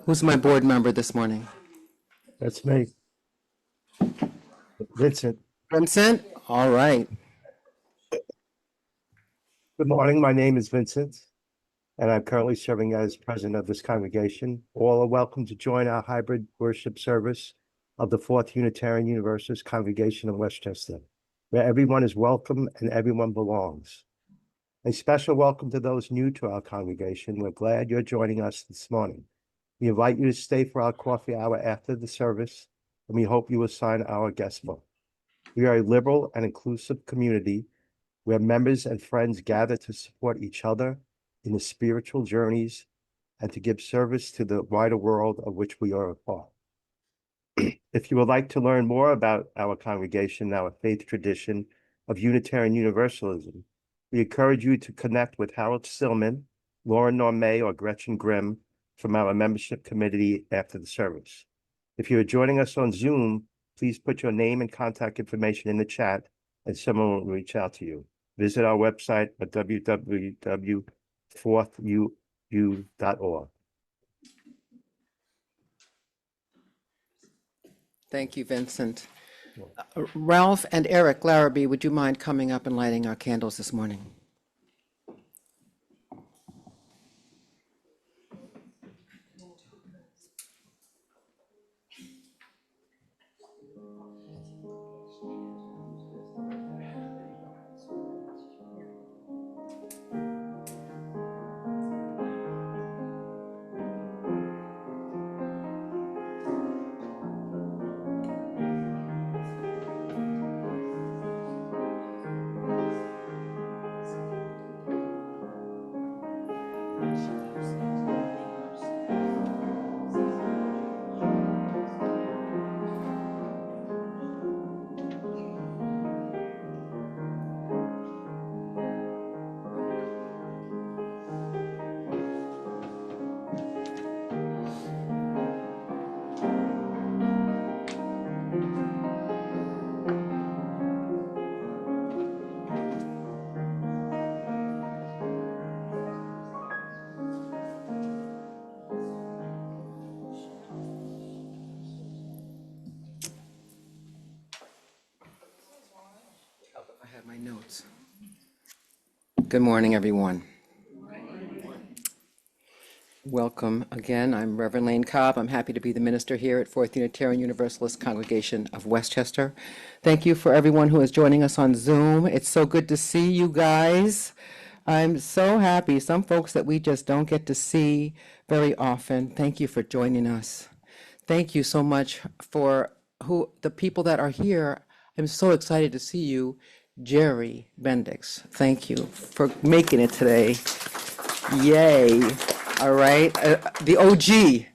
Who's my board member this morning? That's me. Vincent. Vincent? All right. Good morning. My name is Vincent, and I'm currently serving as president of this congregation. All are welcome to join our hybrid worship service of the Fourth Unitarian Universalist congregation in Westchester, where everyone is welcome and everyone belongs. A special welcome to those new to our congregation. We're glad you're joining us this morning. We invite you to stay for our coffee hour after the service, and we hope you will sign our guest book. We are a liberal and inclusive community where members and friends gather to support each other in the spiritual journeys and to give service to the wider world of which we are a part. If you would like to learn more about our congregation, our faith tradition of Unitarian Universalism, we encourage you to connect with Harold Stillman, Lauren Normay, or Gretchen Grimm from our membership committee after the service. If you are joining us on Zoom, please put your name and contact information in the chat and someone will reach out to you. Visit our website at www.4uu.org. Thank you, Vincent. Ralph and Eric Larrabee, would you mind coming up and lighting our candles this morning? I have my notes. Good morning, everyone. Welcome again. I'm Reverend Lane Cobb. I'm happy to be the minister here at Fourth Unitarian Universalist Congregation of Westchester. Thank you for everyone who is joining us on Zoom. It's so good to see you guys. I'm so happy. Some folks that we just don't get to see very often. Thank you for joining us. Thank you so much for the people that are here. I'm so excited to see you. Jerry Bendix, thank you for making it today. Yay. All right, the OG.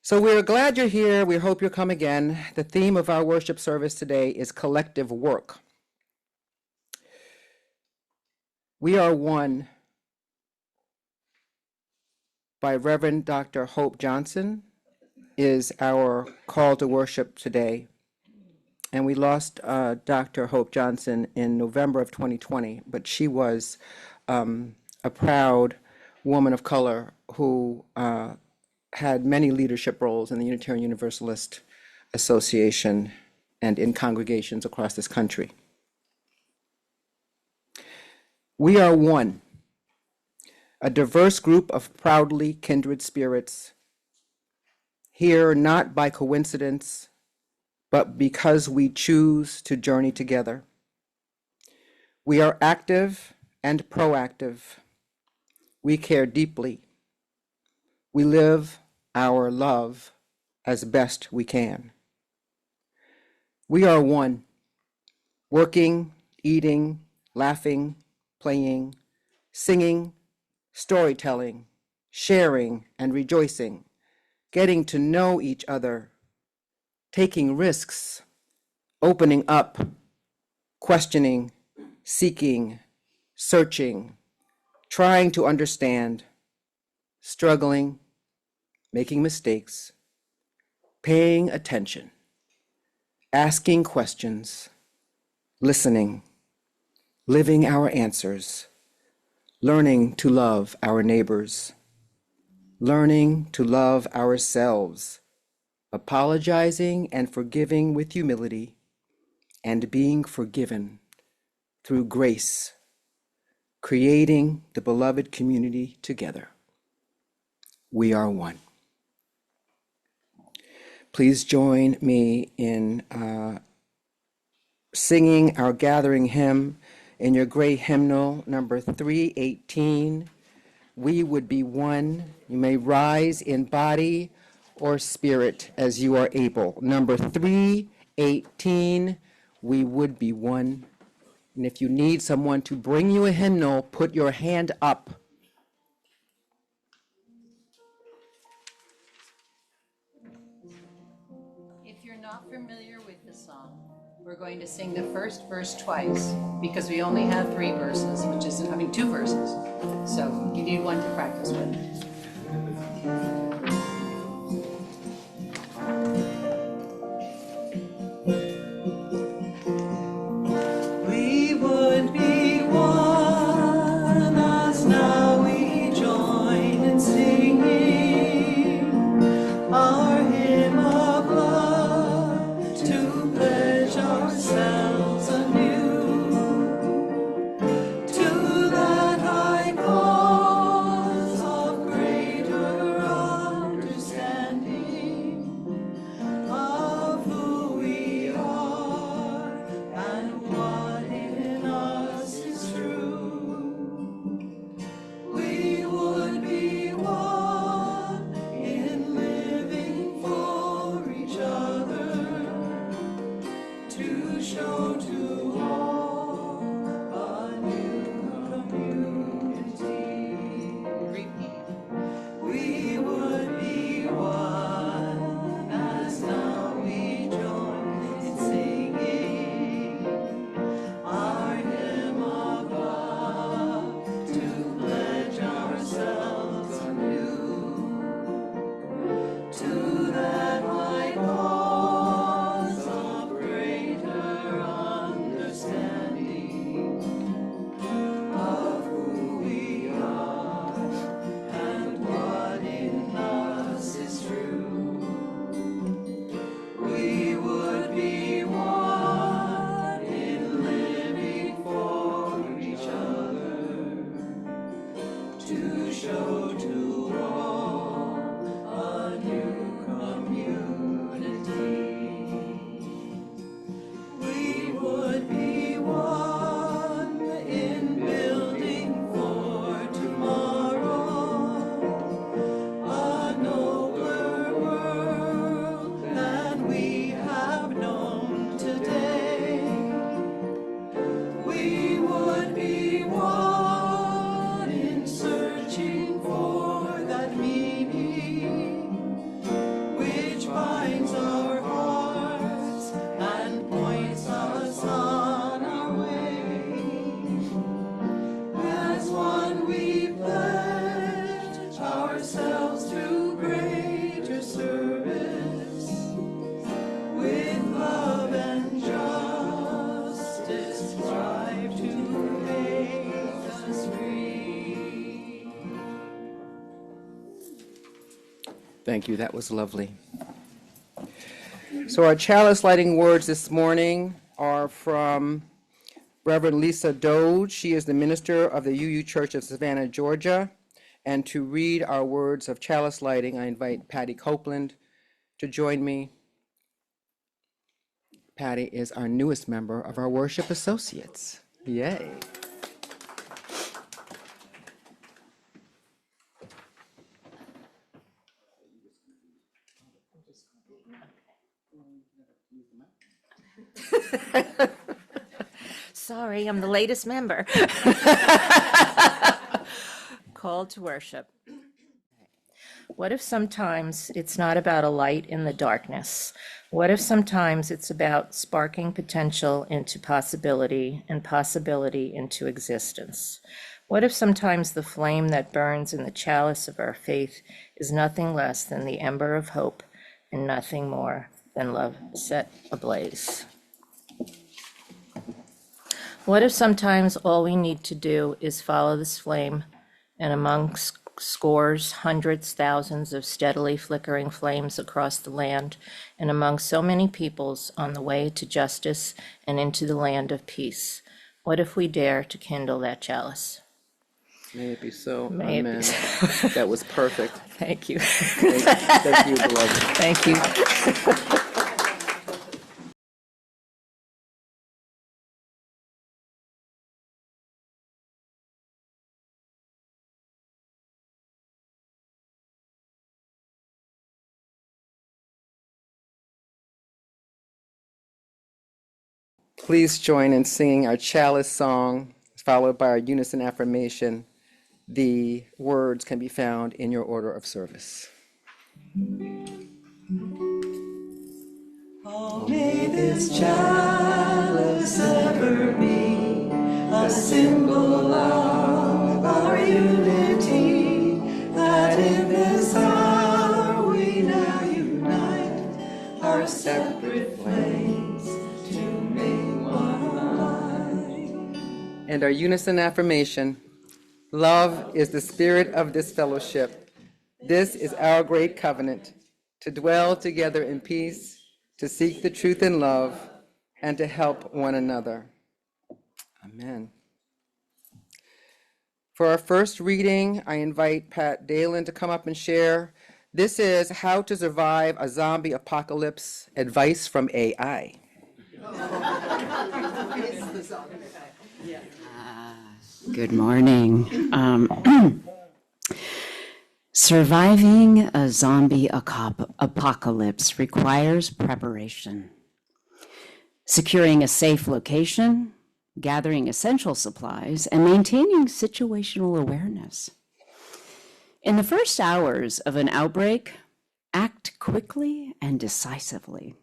So we're glad you're here. We hope you'll come again. The theme of our worship service today is collective work. We Are One by Reverend Dr. Hope Johnson is our call to worship today. And we lost Dr. Hope Johnson in November of 2020, but she was a proud woman of color who had many leadership roles in the Unitarian Universalist Association and in congregations across this country. We are one, a diverse group of proudly kindred spirits, here not by coincidence, but because we choose to journey together. We are active and proactive. We care deeply. We live our love as best we can. We are one, working, eating, laughing, playing, singing, storytelling, sharing and rejoicing, getting to know each other, taking risks, opening up, questioning, seeking, searching, trying to understand, struggling, making mistakes, paying attention, asking questions, listening, living our answers, learning to love our neighbors, learning to love ourselves, apologizing and forgiving with humility, and being forgiven through grace, creating the beloved community together. We are one. Please join me in singing our gathering hymn in your great hymnal, number 318. We would be one. You may rise in body or spirit as you are able. Number 318, we would be one. And if you need someone to bring you a hymnal, put your hand up. If you're not familiar with the song, we're going to sing the first verse twice because we only have 3 verses, which is, 2 verses. So you need one to practice with. We would be one as now we join in singing our hymn of love to pledge ourselves anew to that high cause of greater understanding of who we are and what in us is true. We would be one in living for each other to show to all a new community. Repeat. We would be one as now we join in singing our hymn of love to pledge ourselves anew to that high cause of greater understanding of who we are and what in us is true. We would be one in living for each other to show to all a new community. We would be one in building for tomorrow a nobler world than we have known today. We would be one in searching for that meaning which binds our hearts and points us on our way. As one we pledge ourselves to greater service with love and justice strive to make us free. Thank you, that was lovely. So our chalice lighting words this morning are from Reverend Lisa Doge. She is the minister of the UU Church of Savannah, Georgia. And to read our words of chalice lighting, I invite Patty Copeland to join me. Patty is our newest member of our worship associates. Yay. Sorry, I'm the latest member. Call to worship. What if sometimes it's not about a light in the darkness? What if sometimes it's about sparking potential into possibility and possibility into existence? What if sometimes the flame that burns in the chalice of our faith is nothing less than the ember of hope and nothing more than love set ablaze? What if sometimes all we need to do is follow this flame, and amongst scores, hundreds, thousands of steadily flickering flames across the land and among so many peoples on the way to justice and into the land of peace. What if we dare to kindle that chalice? May it be so. May it be Amen. so. That was perfect. Thank you. Thank you, beloved. Thank you. Please join in singing our chalice song, followed by our unison affirmation. The words can be found in your order of service. Oh, may this chalice ever be a symbol of our unity, that in this hour we now unite our separate flames to make one light. And our unison affirmation. Love is the spirit of this fellowship. This is our great covenant, to dwell together in peace, to seek the truth in love, and to help one another. Amen. For our first reading, I invite Pat Dalen to come up and share. This is How to Survive a Zombie Apocalypse, Advice from AI. Good morning. Surviving a zombie apocalypse requires preparation. Securing a safe location, gathering essential supplies, and maintaining situational awareness. In the first hours of an outbreak, act quickly and decisively.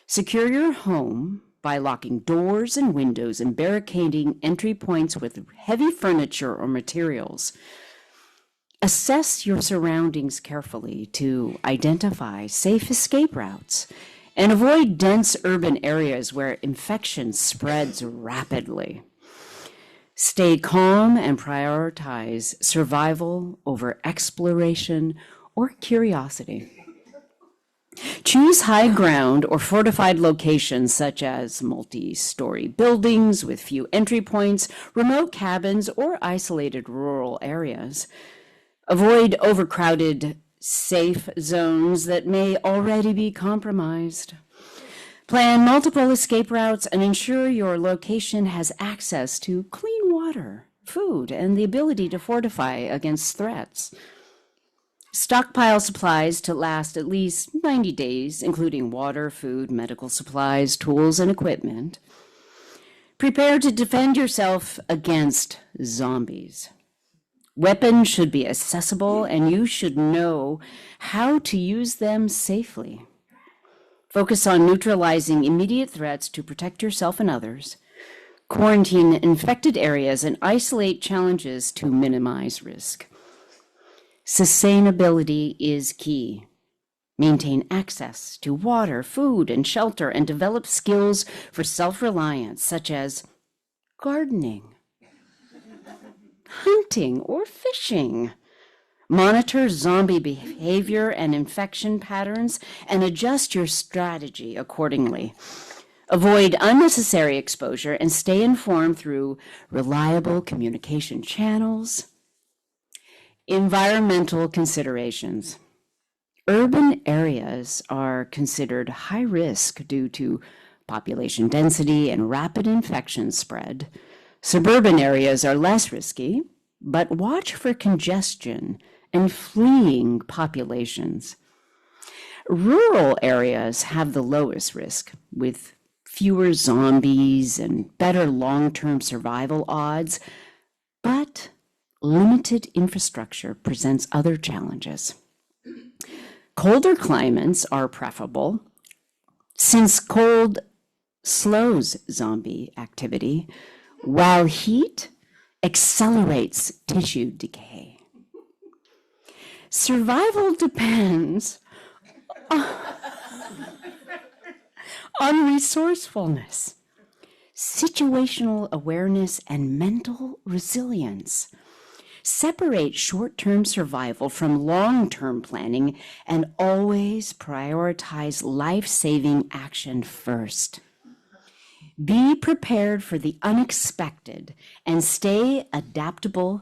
Secure your home by locking doors and windows and barricading entry points with heavy furniture or materials. Assess your surroundings carefully to identify safe escape routes and avoid dense urban areas where infection spreads rapidly. Stay calm and prioritize survival over exploration or curiosity. Choose high ground or fortified locations such as multi-story buildings with few entry points, remote cabins, or isolated rural areas. Avoid overcrowded, safe zones that may already be compromised. Plan multiple escape routes and ensure your location has access to clean water, food, and the ability to fortify against threats. Stockpile supplies to last at least 90 days, including water, food, medical supplies, tools, and equipment. Prepare to defend yourself against zombies. Weapons should be accessible, and you should know how to use them safely. Focus on neutralizing immediate threats to protect yourself and others. Quarantine infected areas and isolate challenges to minimize risk. Sustainability is key. Maintain access to water, food, and shelter, and develop skills for self-reliance, such as gardening, hunting, or fishing. Monitor zombie behavior and infection patterns and adjust your strategy accordingly. Avoid unnecessary exposure and stay informed through reliable communication channels. Environmental considerations. Urban areas are considered high risk due to population density and rapid infection spread. Suburban areas are less risky, but watch for congestion and fleeing populations. Rural areas have the lowest risk, with fewer zombies and better long-term survival odds, but limited infrastructure presents other challenges. Colder climates are preferable, since cold slows zombie activity, while heat accelerates tissue decay. Survival depends on resourcefulness, situational awareness, and mental resilience. Separate short-term survival from long-term planning and always prioritize life-saving action first. Be prepared for the unexpected and stay adaptable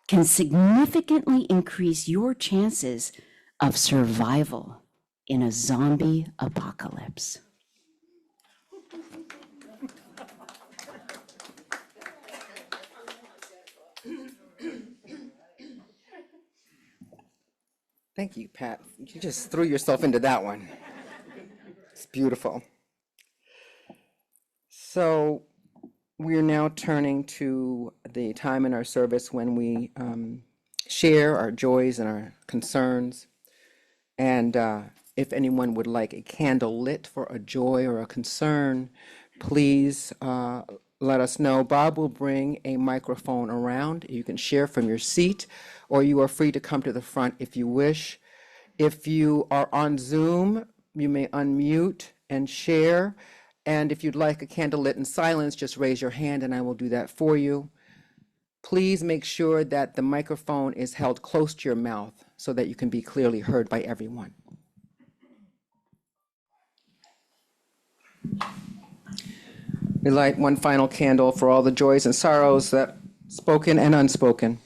can significantly increase your chances of survival in a zombie apocalypse. Thank you, Pat. You just threw yourself into that one. It's beautiful. So we are now turning to the time in our service when we share our joys and our concerns. And if anyone would like a candle lit for a joy or a concern, please let us know. Bob will bring a microphone around. You can share from your seat, or you are free to come to the front if you wish. If you are on Zoom, you may unmute and share. And if you'd like a candle lit in silence, just raise your hand and I will do that for you. Please make sure that the microphone is held close to your mouth so that you can be clearly heard by everyone. We light one final candle for all the joys and sorrows that spoken and unspoken.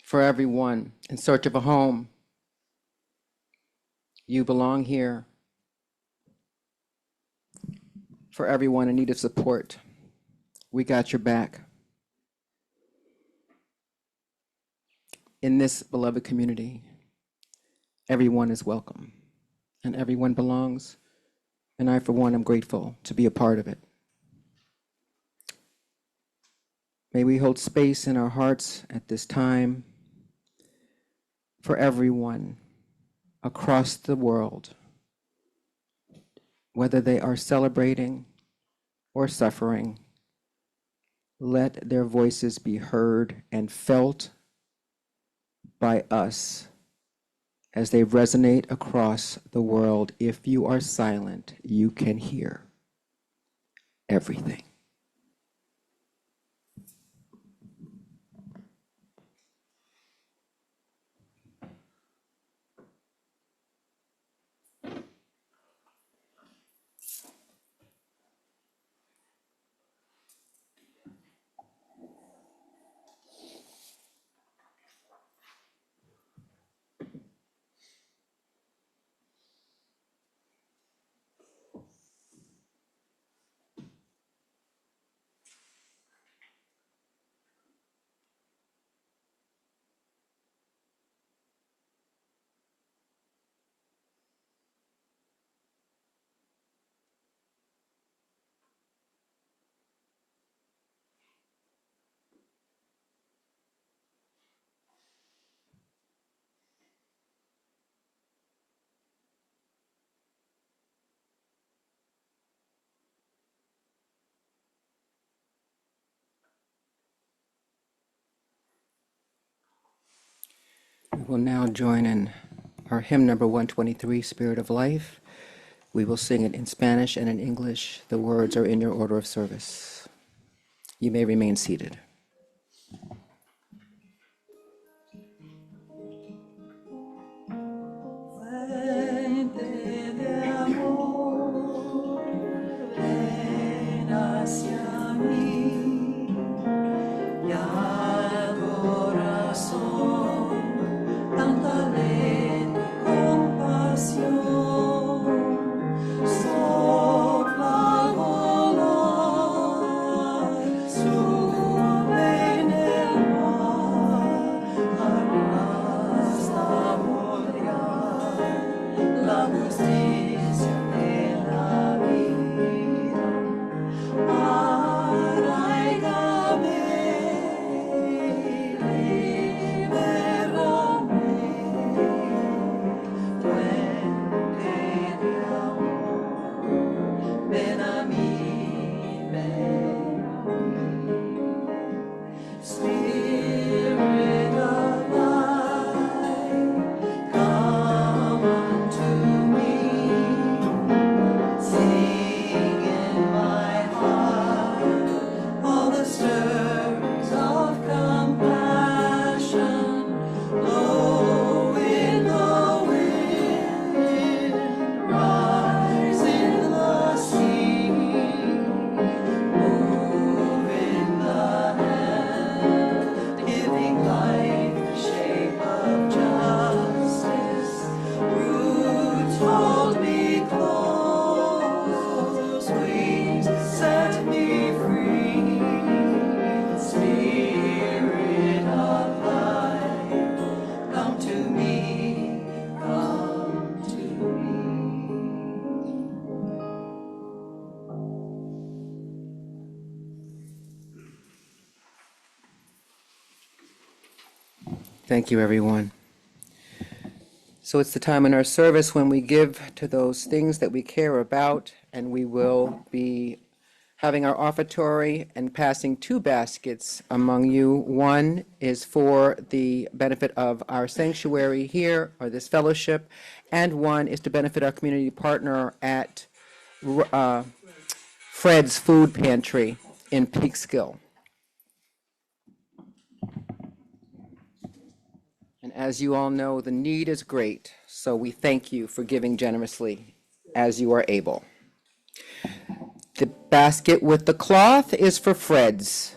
For everyone in search of a home, you belong here. For everyone in need of support, we got your back. In this beloved community, everyone is welcome and everyone belongs, and I, for one, am grateful to be a part of it. May we hold space in our hearts at this time for everyone across the world, whether they are celebrating or suffering. Let their voices be heard and felt by us as they resonate across the world. If you are silent, you can hear everything. We will now join in our hymn number 123, Spirit of Life. We will sing it in Spanish and in English. The words are in your order of service. You may remain seated. Fuente de amor, ven hacia mí, y al corazón tanta alegre compasión, sopla volar su Thank you, everyone. So it's the time in our service when we give to those things that we care about, and we will be having our offertory and passing two baskets among you. One is for the benefit of our sanctuary here, or this fellowship, and one is to benefit our community partner at Fred's Food Pantry in Peekskill. And as you all know, the need is great, so we thank you for giving generously as you are able. The basket with the cloth is for Fred's.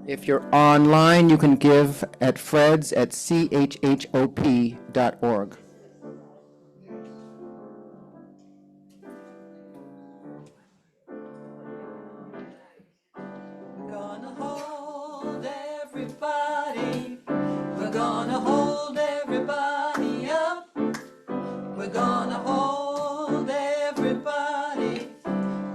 If you're online, you can give at Fred's at chhop.org. We're gonna hold everybody. We're gonna hold everybody up. We're gonna hold everybody.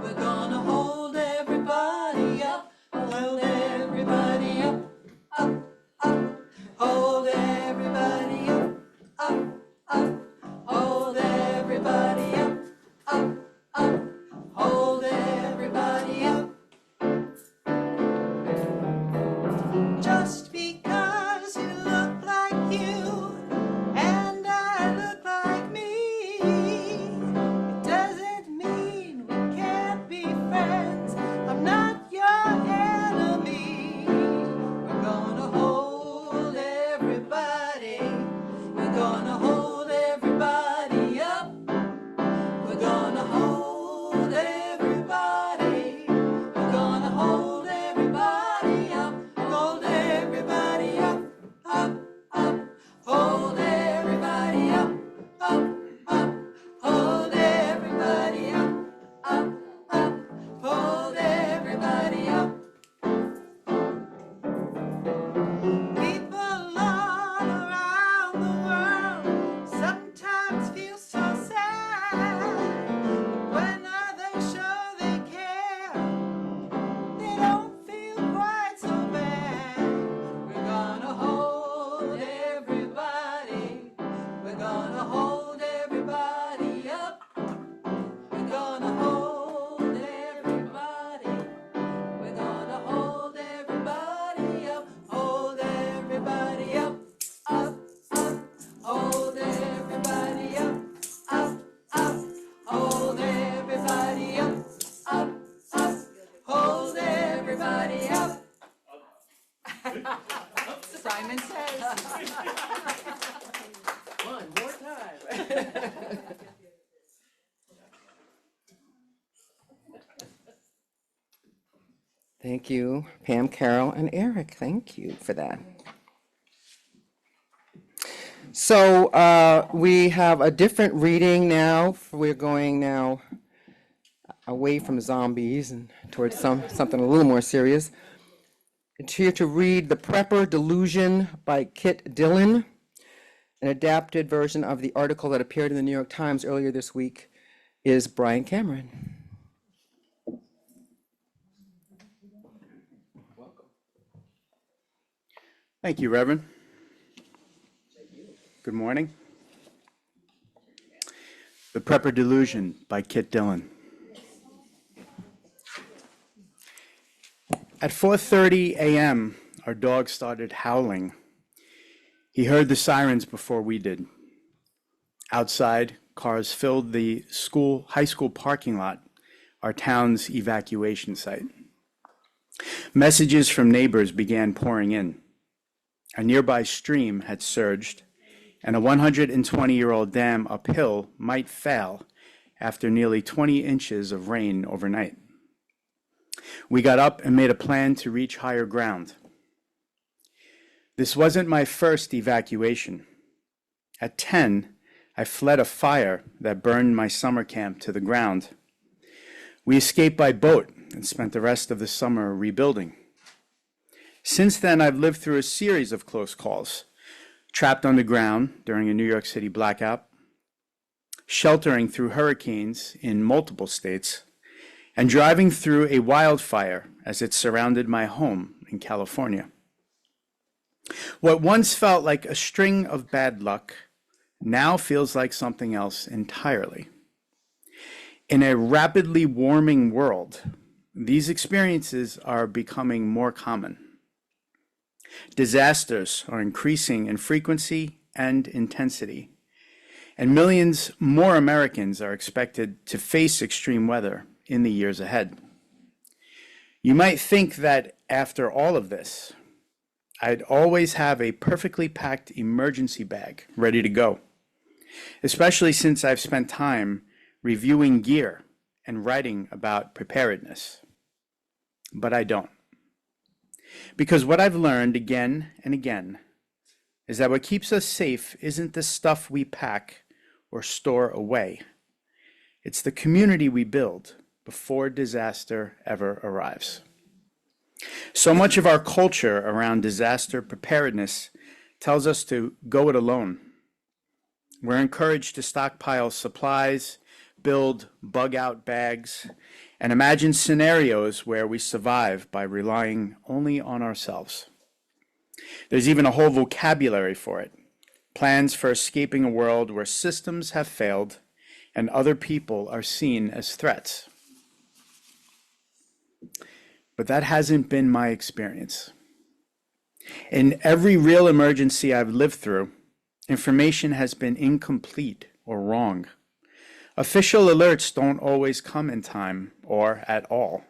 We're gonna hold everybody up. Hold everybody up, up, up. Hold everybody up, up, up. Hold everybody up, up, up. Hold everybody up. Just because you look like you and I look like me, it doesn't mean we can't be friends. I'm not your enemy. We're gonna hold everybody. We're gonna hold everybody up. We're gonna hold everybody. We're gonna hold everybody up. Hold everybody up, up, up. Hold everybody up, up, up. Hold everybody up, up, up. Hold everybody up. People all around the world sometimes feel so sad. When others show they care, they don't feel quite so bad. We're gonna hold everybody. We're gonna hold everybody up. We're gonna hold everybody. We're gonna hold everybody up. Hold everybody up, up, up. Hold everybody up, up, up. Hold everybody up, up, up. Hold everybody up. Simon says. One more time. Thank you, Pam, Carol, and Eric. Thank you for that. So we have a different reading now. We're going now away from zombies and towards something a little more serious. It's here to read The Prepper Delusion by Kit Dillon, an adapted version of the article that appeared in the New York Times earlier this week is Brian Cameron. Thank you, Reverend. Good morning. The Prepper Delusion by Kit Dillon. At 4:30 a.m., our dog started howling. He heard the sirens before we did. Outside, cars filled the high school parking lot, our town's evacuation site. Messages from neighbors began pouring in. A nearby stream had surged, and a 120-year-old dam uphill might fail after nearly 20 inches of rain overnight. We got up and made a plan to reach higher ground. This wasn't my first evacuation. At 10, I fled a fire that burned my summer camp to the ground. We escaped by boat and spent the rest of the summer rebuilding. Since then, I've lived through a series of close calls, trapped underground during a New York City blackout, sheltering through hurricanes in multiple states, and driving through a wildfire as it surrounded my home in California. What once felt like a string of bad luck now feels like something else entirely. In a rapidly warming world, these experiences are becoming more common. Disasters are increasing in frequency and intensity, and millions more Americans are expected to face extreme weather in the years ahead. You might think that after all of this, I'd always have a perfectly packed emergency bag ready to go, especially since I've spent time reviewing gear and writing about preparedness. But I don't. Because what I've learned again and again is that what keeps us safe isn't the stuff we pack or store away. It's the community we build before disaster ever arrives. So much of our culture around disaster preparedness tells us to go it alone. We're encouraged to stockpile supplies, build bug-out bags, and imagine scenarios where we survive by relying only on ourselves. There's even a whole vocabulary for it. Plans for escaping a world where systems have failed and other people are seen as threats. But that hasn't been my experience. In every real emergency I've lived through, information has been incomplete or wrong. Official alerts don't always come in time or at all.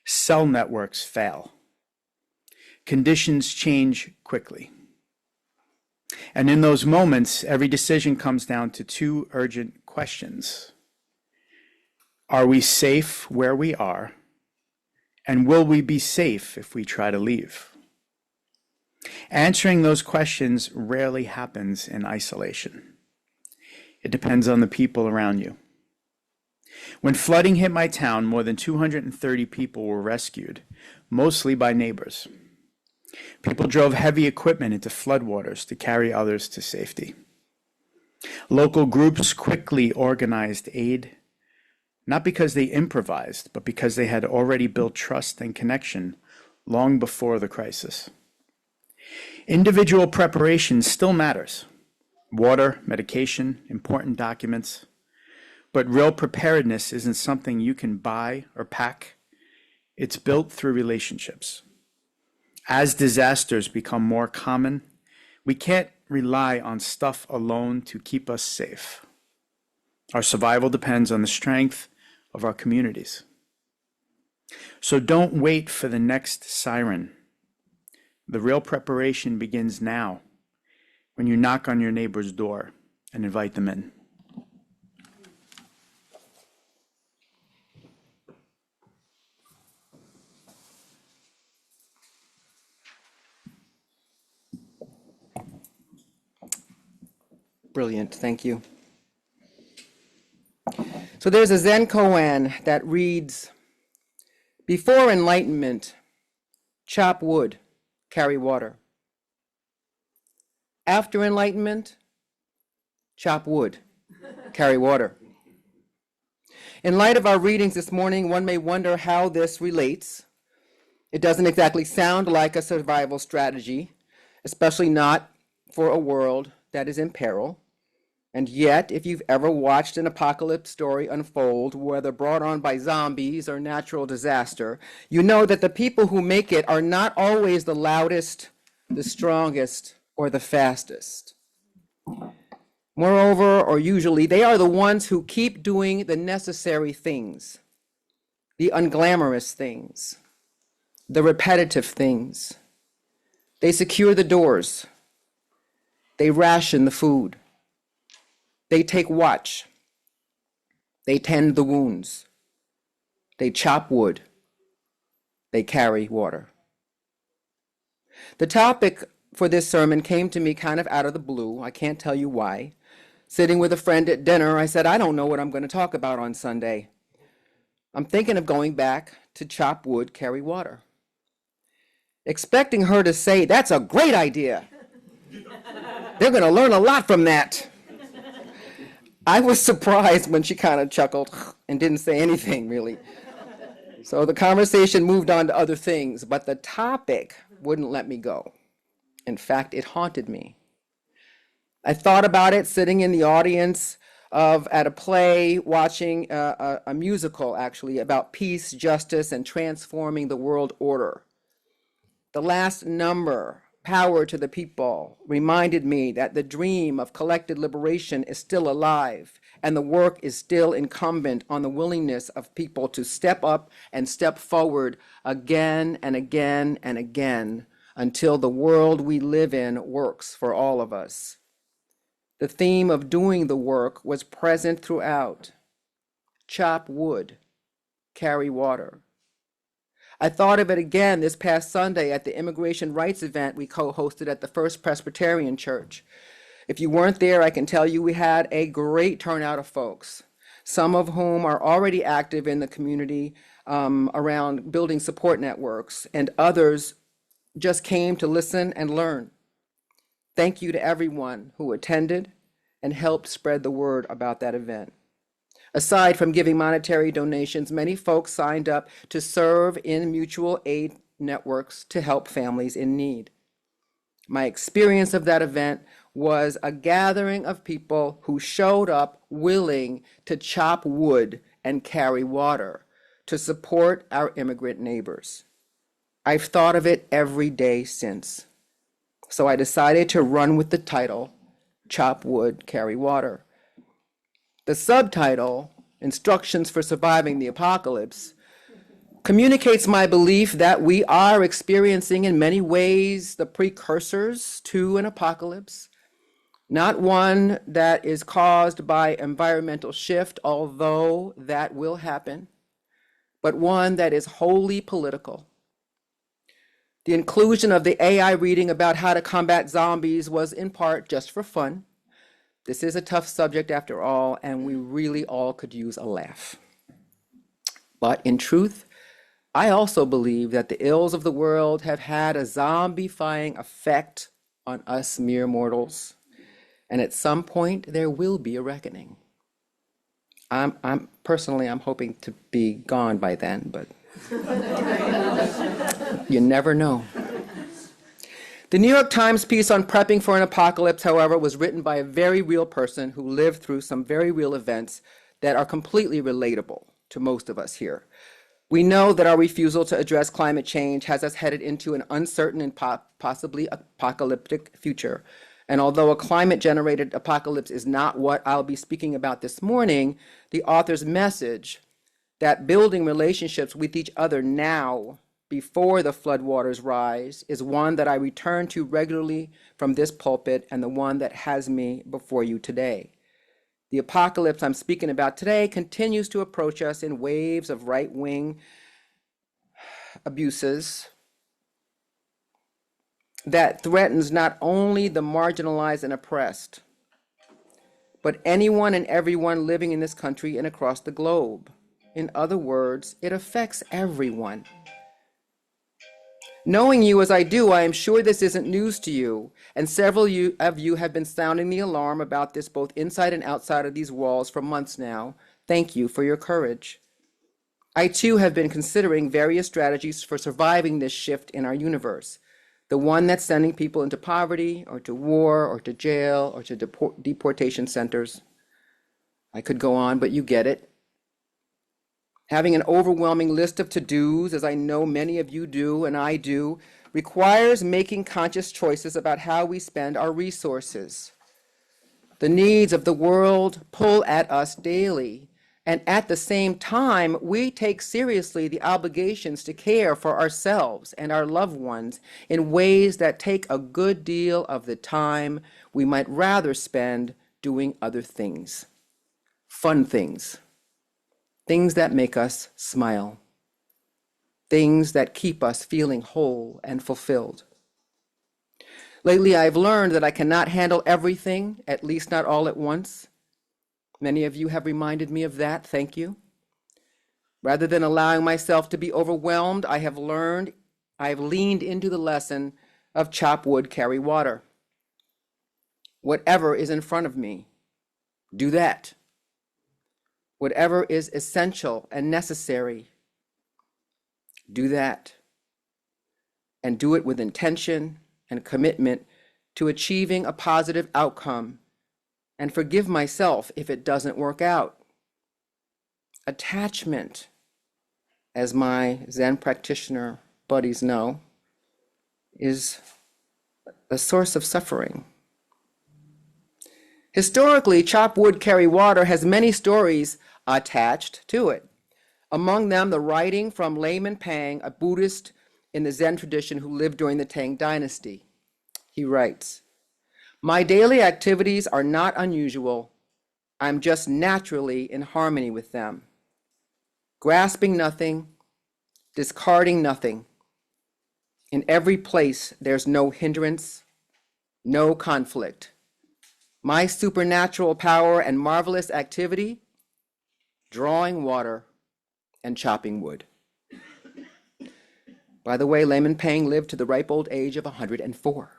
Cell networks fail. Conditions change quickly. And in those moments, every decision comes down to two urgent questions. Are we safe where we are? And will we be safe if we try to leave? Answering those questions rarely happens in isolation. It depends on the people around you. When flooding hit my town, more than 230 people were rescued, mostly by neighbors. People drove heavy equipment into floodwaters to carry others to safety. Local groups quickly organized aid, not because they improvised, but because they had already built trust and connection long before the crisis. Individual preparation still matters. Water, medication, important documents. But real preparedness isn't something you can buy or pack. It's built through relationships. As disasters become more common, we can't rely on stuff alone to keep us safe. Our survival depends on the strength of our communities. So don't wait for the next siren. The real preparation begins now, when you knock on your neighbor's door and invite them in. Brilliant, thank you. So there's a Zen koan that reads, before enlightenment, chop wood, carry water. After enlightenment, chop wood, carry water. In light of our readings this morning, one may wonder how this relates. It doesn't exactly sound like a survival strategy, especially not for a world that is in peril. And yet, if you've ever watched an apocalypse story unfold, whether brought on by zombies or natural disaster, you know that the people who make it are not always the loudest, the strongest, or the fastest. Moreover, or usually, they are the ones who keep doing the necessary things, the unglamorous things, the repetitive things. They secure the doors. They ration the food. They take watch. They tend the wounds. They chop wood. They carry water. The topic for this sermon came to me kind of out of the blue. I can't tell you why. Sitting with a friend at dinner, I said, I don't know what I'm going to talk about on Sunday. I'm thinking of going back to chop wood, carry water. Expecting her to say, that's a great idea. They're going to learn a lot from that. I was surprised when she kind of chuckled and didn't say anything, really. So the conversation moved on to other things, but the topic wouldn't let me go. In fact, it haunted me. I thought about it sitting in the audience at a play, watching a musical, actually, about peace, justice, and transforming the world order. The last number, Power to the People, reminded me that the dream of collective liberation is still alive, and the work is still incumbent on the willingness of people to step up and step forward again and again and again until the world we live in works for all of us. The theme of doing the work was present throughout. Chop wood, carry water. I thought of it again this past Sunday at the immigration rights event we co-hosted at the First Presbyterian Church. If you weren't there, I can tell you we had a great turnout of folks, some of whom are already active in the community around building support networks, and others just came to listen and learn. Thank you to everyone who attended and helped spread the word about that event. Aside from giving monetary donations, many folks signed up to serve in mutual aid networks to help families in need. My experience of that event was a gathering of people who showed up willing to chop wood and carry water to support our immigrant neighbors. I've thought of it every day since. So I decided to run with the title, Chop Wood, Carry Water. The subtitle, Instructions for Surviving the Apocalypse, communicates my belief that we are experiencing in many ways the precursors to an apocalypse, not one that is caused by environmental shift, although that will happen, but one that is wholly political. The inclusion of the AI reading about how to combat zombies was in part just for fun. This is a tough subject after all, and we really all could use a laugh. But in truth, I also believe that the ills of the world have had a zombifying effect on us mere mortals. And at some point, there will be a reckoning. I'm personally hoping to be gone by then, but you never know. The New York Times piece on prepping for an apocalypse, however, was written by a very real person who lived through some very real events that are completely relatable to most of us here. We know that our refusal to address climate change has us headed into an uncertain and possibly apocalyptic future. And although a climate-generated apocalypse is not what I'll be speaking about this morning, the author's message that building relationships with each other now, before the floodwaters rise, is one that I return to regularly from this pulpit and the one that has me before you today. The apocalypse I'm speaking about today continues to approach us in waves of right-wing abuses that threatens not only the marginalized and oppressed, but anyone and everyone living in this country and across the globe. In other words, it affects everyone. Knowing you as I do, I am sure this isn't news to you, and several of you have been sounding the alarm about this both inside and outside of these walls for months now. Thank you for your courage. I too have been considering various strategies for surviving this shift in our universe, the one that's sending people into poverty or to war or to jail or to deportation centers. I could go on, but you get it. Having an overwhelming list of to-dos, as I know many of you do and I do, requires making conscious choices about how we spend our resources. The needs of the world pull at us daily, and at the same time, we take seriously the obligations to care for ourselves and our loved ones in ways that take a good deal of the time we might rather spend doing other things, fun things. Things that make us smile, things that keep us feeling whole and fulfilled. Lately, I've learned that I cannot handle everything, at least not all at once. Many of you have reminded me of that. Thank you. Rather than allowing myself to be overwhelmed, I have leaned into the lesson of chop wood, carry water. Whatever is in front of me, do that. Whatever is essential and necessary, do that, and do it with intention and commitment to achieving a positive outcome, and forgive myself if it doesn't work out. Attachment, as my Zen practitioner buddies know, is a source of suffering. Historically, chop wood, carry water has many stories attached to it. Among them, the writing from Layman Pang, a Buddhist in the Zen tradition who lived during the Tang Dynasty. He writes, "My daily activities are not unusual. I'm just naturally in harmony with them. Grasping nothing, discarding nothing. In every place, there's no hindrance, no conflict. My supernatural power and marvelous activity, drawing water and chopping wood." By the way, Layman Pang lived to the ripe old age of 104.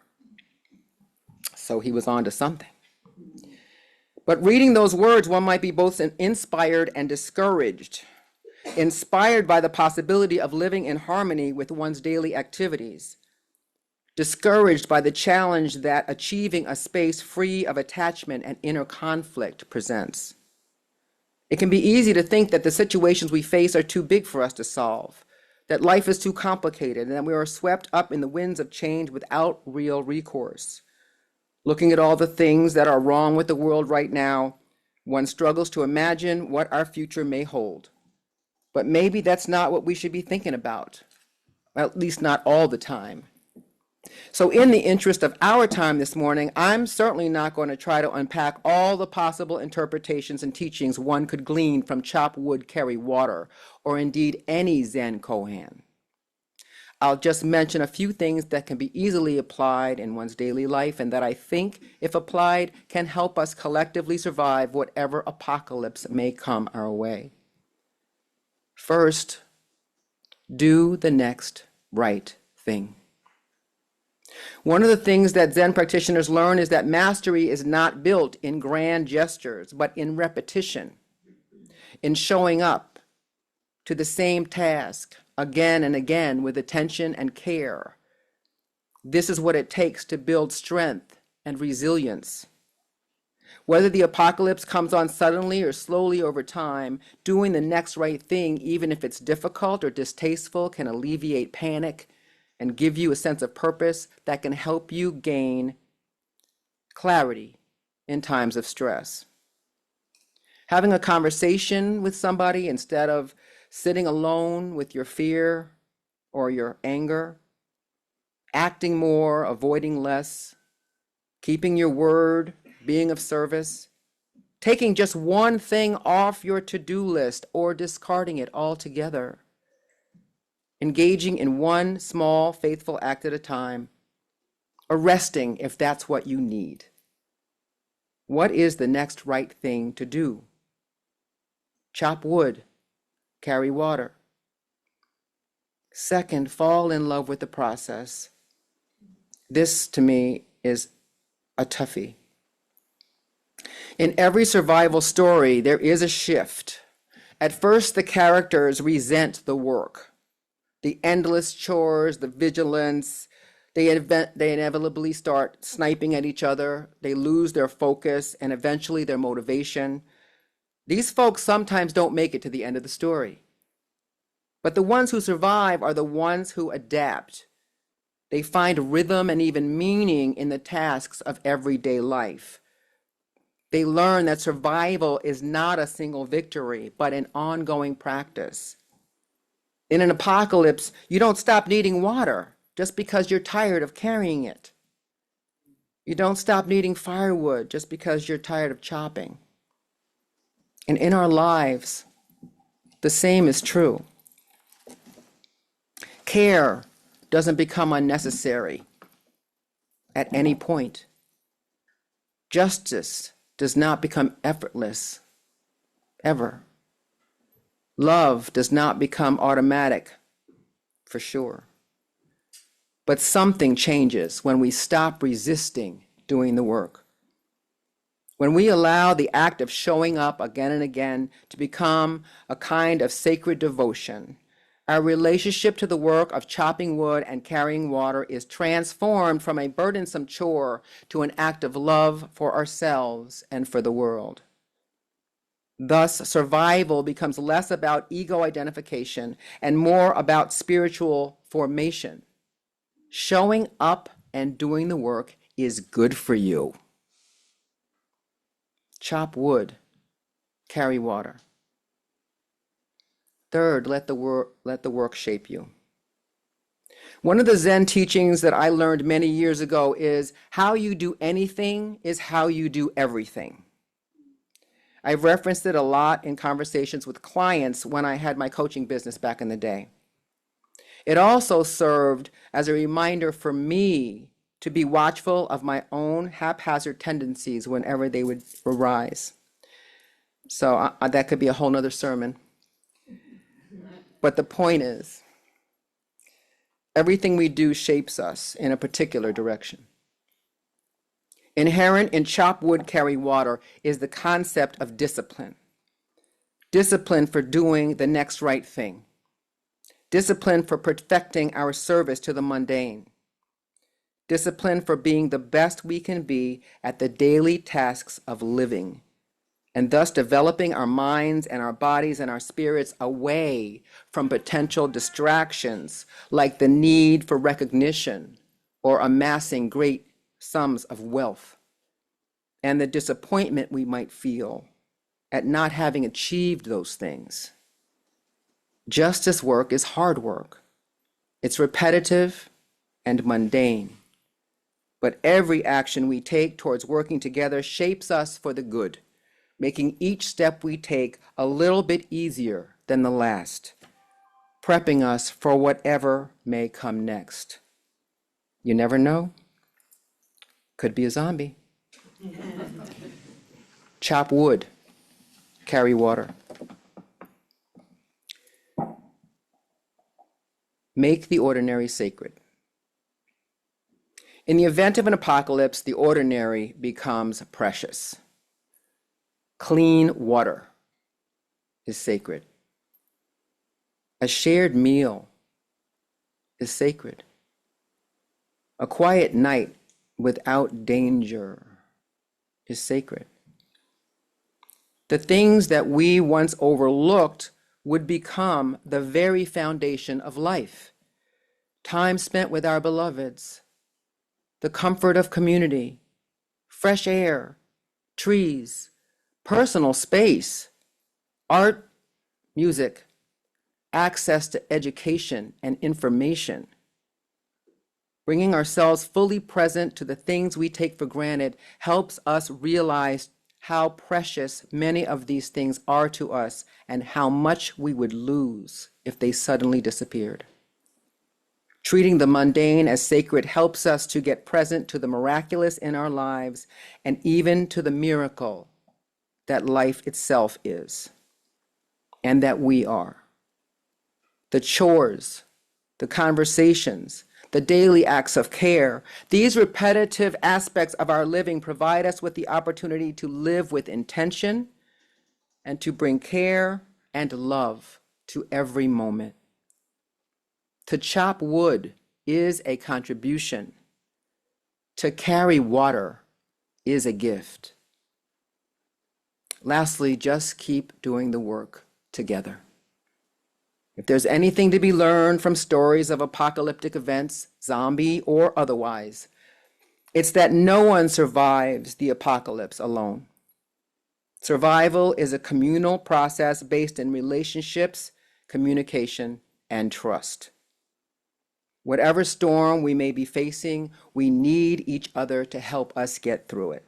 So he was on to something. But reading those words, one might be both inspired and discouraged. Inspired by the possibility of living in harmony with one's daily activities. Discouraged by the challenge that achieving a space free of attachment and inner conflict presents. It can be easy to think that the situations we face are too big for us to solve, that life is too complicated, and that we are swept up in the winds of change without real recourse. Looking at all the things that are wrong with the world right now, one struggles to imagine what our future may hold. But maybe that's not what we should be thinking about, at least not all the time. So in the interest of our time this morning, I'm certainly not going to try to unpack all the possible interpretations and teachings one could glean from chop wood, carry water, or indeed any Zen koan. I'll just mention a few things that can be easily applied in one's daily life and that I think, if applied, can help us collectively survive whatever apocalypse may come our way. First, do the next right thing. One of the things that Zen practitioners learn is that mastery is not built in grand gestures, but in repetition, in showing up to the same task again and again with attention and care. This is what it takes to build strength and resilience. Whether the apocalypse comes on suddenly or slowly over time, doing the next right thing, even if it's difficult or distasteful, can alleviate panic and give you a sense of purpose that can help you gain clarity in times of stress. Having a conversation with somebody instead of sitting alone with your fear or your anger, acting more, avoiding less, keeping your word, being of service, taking just one thing off your to-do list or discarding it altogether, engaging in one small, faithful act at a time, or resting if that's what you need. What is the next right thing to do? Chop wood, carry water. Second, fall in love with the process. This, to me, is a toughie. In every survival story, there is a shift. At first, the characters resent the work, the endless chores, the vigilance. They inevitably start sniping at each other. They lose their focus and eventually their motivation. These folks sometimes don't make it to the end of the story. But the ones who survive are the ones who adapt. They find rhythm and even meaning in the tasks of everyday life. They learn that survival is not a single victory, but an ongoing practice. In an apocalypse, you don't stop needing water just because you're tired of carrying it. You don't stop needing firewood just because you're tired of chopping. And in our lives, the same is true. Care doesn't become unnecessary at any point. Justice does not become effortless, ever. Love does not become automatic, for sure. But something changes when we stop resisting doing the work. When we allow the act of showing up again and again to become a kind of sacred devotion, Our relationship to the work of chopping wood and carrying water is transformed from a burdensome chore to an act of love for ourselves and for the world. Thus, survival becomes less about ego identification and more about spiritual formation. Showing up and doing the work is good for you. Chop wood, carry water. Third, let the work shape you. One of the Zen teachings that I learned many years ago is how you do anything is how you do everything. I've referenced it a lot in conversations with clients when I had my coaching business back in the day. It also served as a reminder for me to be watchful of my own haphazard tendencies whenever they would arise. So that could be a whole nother sermon. But the point is, everything we do shapes us in a particular direction. Inherent in chop wood, carry water is the concept of discipline. Discipline for doing the next right thing. Discipline for perfecting our service to the mundane. Discipline for being the best we can be at the daily tasks of living, and thus developing our minds and our bodies and our spirits away from potential distractions like the need for recognition or amassing great sums of wealth, and the disappointment we might feel at not having achieved those things. Justice work is hard work. It's repetitive and mundane. But every action we take towards working together shapes us for the good, making each step we take a little bit easier than the last, prepping us for whatever may come next. You never know. Could be a zombie. Chop wood, carry water. Make the ordinary sacred. In the event of an apocalypse, the ordinary becomes precious. Clean water is sacred. A shared meal is sacred. A quiet night without danger is sacred. The things that we once overlooked would become the very foundation of life. Time spent with our beloveds, the comfort of community, fresh air, trees, personal space, art, music, access to education and information. Bringing ourselves fully present to the things we take for granted helps us realize how precious many of these things are to us and how much we would lose if they suddenly disappeared. Treating the mundane as sacred helps us to get present to the miraculous in our lives and even to the miracle that life itself is and that we are. The chores, the conversations, the daily acts of care, these repetitive aspects of our living provide us with the opportunity to live with intention and to bring care and love to every moment. To chop wood is a contribution. To carry water is a gift. Lastly, just keep doing the work together. If there's anything to be learned from stories of apocalyptic events, zombie or otherwise, it's that no one survives the apocalypse alone. Survival is a communal process based in relationships, communication, and trust. Whatever storm we may be facing, we need each other to help us get through it.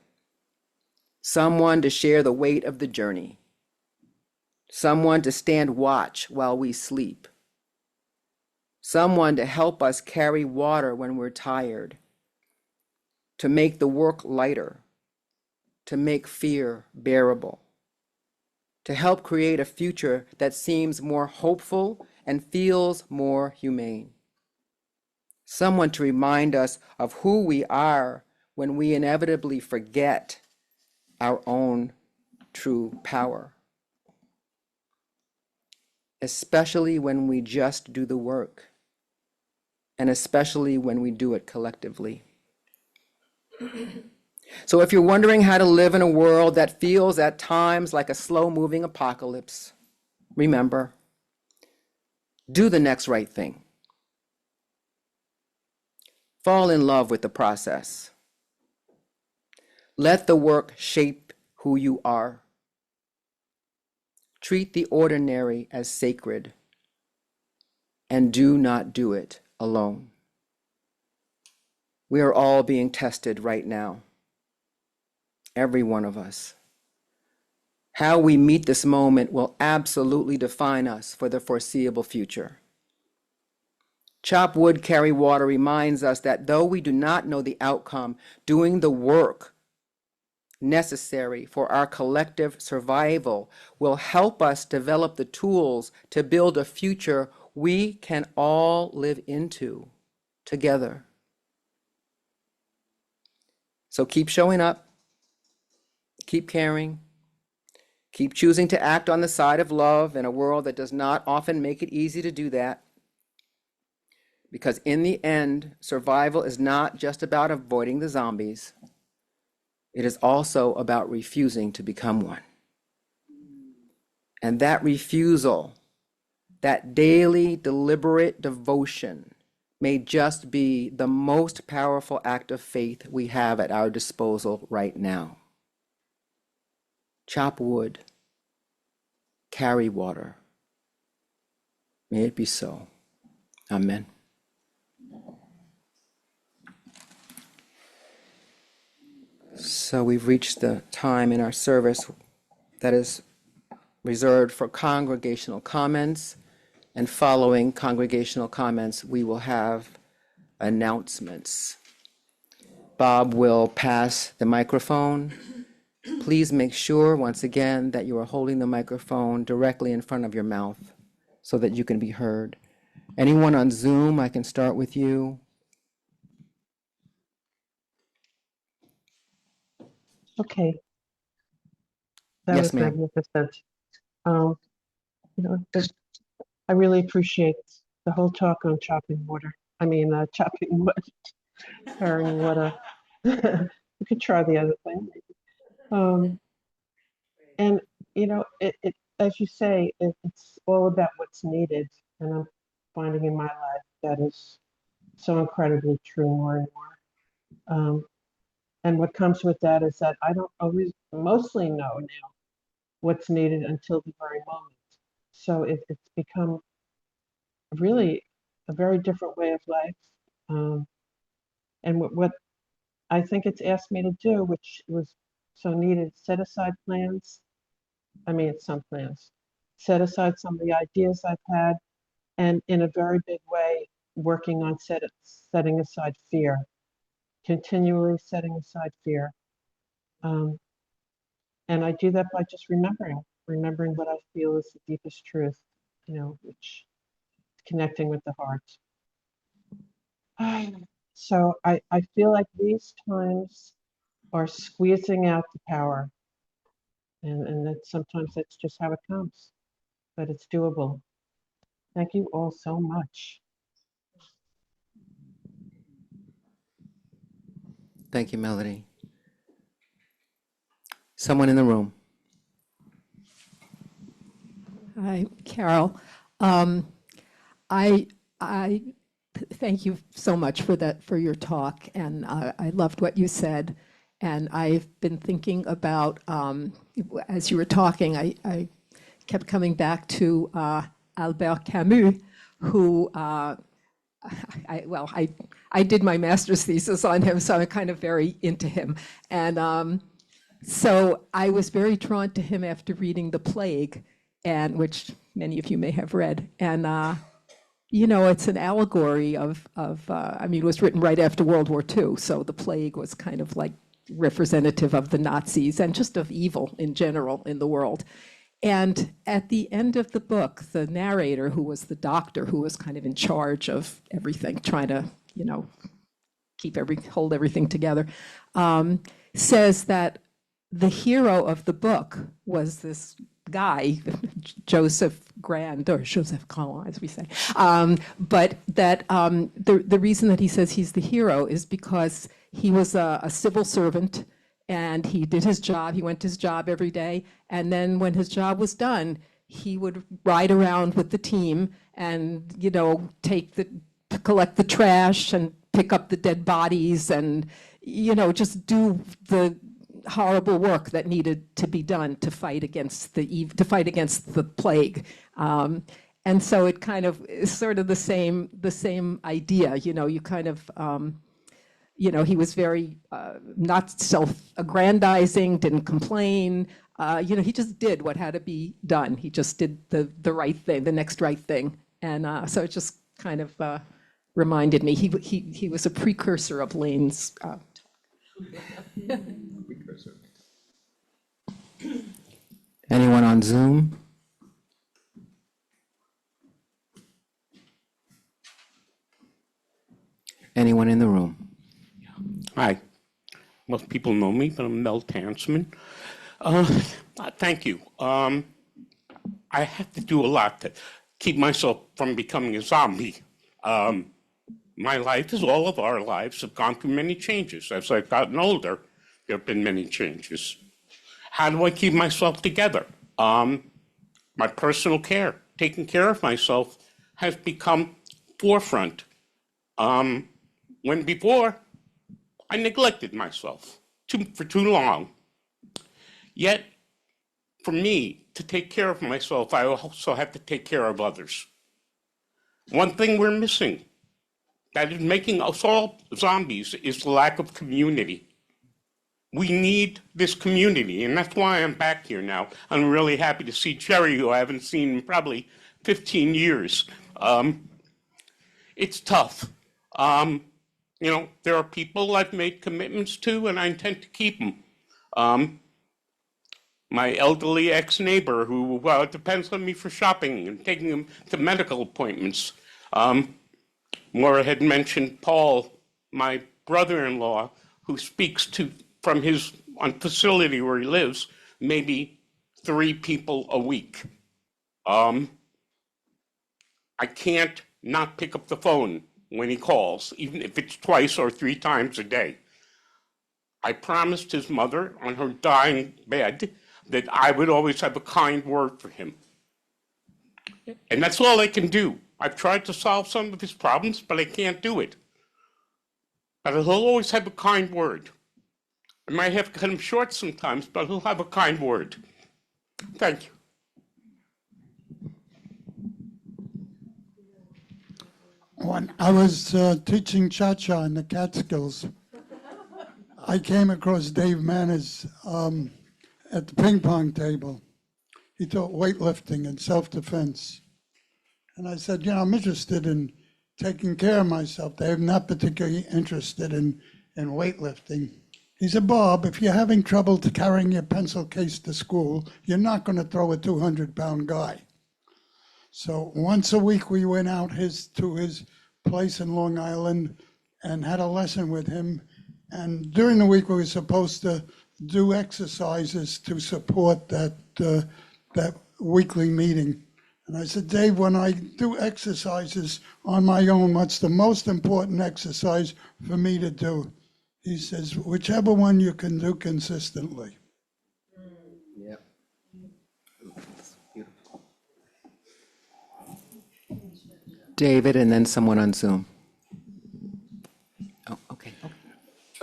Someone to share the weight of the journey. Someone to stand watch while we sleep. Someone to help us carry water when we're tired. To make the work lighter. To make fear bearable. To help create a future that seems more hopeful and feels more humane. Someone to remind us of who we are when we inevitably forget our own true power. especially when we just do the work, and especially when we do it collectively. So if you're wondering how to live in a world that feels at times like a slow-moving apocalypse, remember, do the next right thing. Fall in love with the process. Let the work shape who you are. Treat the ordinary as sacred, and do not do it alone. We are all being tested right now, every one of us. How we meet this moment will absolutely define us for the foreseeable future. Chop wood, carry water reminds us that though we do not know the outcome, doing the work necessary for our collective survival will help us develop the tools to build a future we can all live into together. So keep showing up, keep caring, keep choosing to act on the side of love in a world that does not often make it easy to do that. Because in the end, survival is not just about avoiding the zombies. It is also about refusing to become one. And that refusal, that daily deliberate devotion, may just be the most powerful act of faith we have at our disposal right now. Chop wood, carry water. May it be so. Amen. So we've reached the time in our service that is reserved for congregational comments. And following congregational comments, we will have announcements. Bob will pass the microphone. Please make sure, once again, that you are holding the microphone directly in front of your mouth so that you can be heard. Anyone on Zoom, I can start with you. Okay, that Yes, was ma'am. magnificent. Um, I really appreciate the whole talk on chopping water. Chopping wood, carrying water. We could try the other thing. And as you say, it's all about what's needed, and I'm finding in my life that is so incredibly true more and more. And what comes with that is that I don't always mostly know now what's needed until the very moment. So it's become really a very different way of life. And what I think it's asked me to do, which was so needed, set aside plans. Some plans. Set aside some of the ideas I've had, and in a very big way, working on setting aside fear, continually setting aside fear. And I do that by just remembering what I feel is the deepest truth, which is connecting with the heart. So I feel like these times are squeezing out the power. And that sometimes that's just how it comes, but it's doable. Thank you all so much. Thank you, Melody. Someone in the room. Hi, Carol. I thank you so much for your talk, and I loved what you said. And I've been thinking about, as you were talking, I kept coming back to Albert Camus, who I did my master's thesis on him, so I'm kind of very into him. And so I was very drawn to him after reading The Plague, and which many of you may have read. And it's an allegory of it was written right after World War II, so the plague was kind of like representative of the Nazis and just of evil in general in the world. And at the end of the book, the narrator, who was the doctor who was kind of in charge of everything, trying to, hold everything together, says that the hero of the book was this guy, Joseph Grand, or Joseph Collin, as we say. But that the reason that he says he's the hero is because he was a civil servant and he did his job. He went to his job every day. And then when his job was done, he would ride around with the team and, collect the trash and pick up the dead bodies and, just do the horrible work that needed to be done to fight against the plague. And so it kind of is sort of the same idea, you kind of, he was very not self-aggrandizing, didn't complain. He just did what had to be done. He just did the right thing, the next right thing. And so it just kind of reminded me. He was a precursor of Lane's Anyone on Zoom? Anyone in the room? Hi. Most people know me, but I'm Mel Tansman. Thank you. I have to do a lot to keep myself from becoming a zombie. My life, as all of our lives, have gone through many changes. As I've gotten older, there have been many changes. How do I keep myself together? My personal care, taking care of myself, has become forefront. When before, I neglected myself for too long. Yet, for me to take care of myself, I also have to take care of others. One thing we're missing that is making us all zombies is the lack of community. We need this community, and that's why I'm back here now. I'm really happy to see Jerry, who I haven't seen in probably 15 years. It's tough. There are people I've made commitments to, and I intend to keep them. My elderly ex-neighbor who depends on me for shopping and taking him to medical appointments. Maura had mentioned Paul, my brother-in-law, who speaks to, from his facility where he lives, maybe 3 people a week. I can't not pick up the phone when he calls, even if it's twice or 3 times a day. I promised his mother on her dying bed that I would always have a kind word for him. And that's all I can do. I've tried to solve some of his problems, but I can't do it. But he'll always have a kind word. I might have to cut him short sometimes, but he'll have a kind word. Thank you. When I was teaching cha-cha in the Catskills, I came across Dave Manners at the ping pong table. He taught weightlifting and self-defense. And I said, I'm interested in taking care of myself. Dave, not particularly interested in weightlifting. He said, Bob, if you're having trouble carrying your pencil case to school, you're not going to throw a 200-pound guy. So once a week we went out to his place in Long Island and had a lesson with him. And during the week we were supposed to do exercises to support that weekly meeting. And I said, Dave, when I do exercises on my own, what's the most important exercise for me to do? He says, whichever one you can do consistently. Yep. David, and then someone on Zoom. Oh, okay.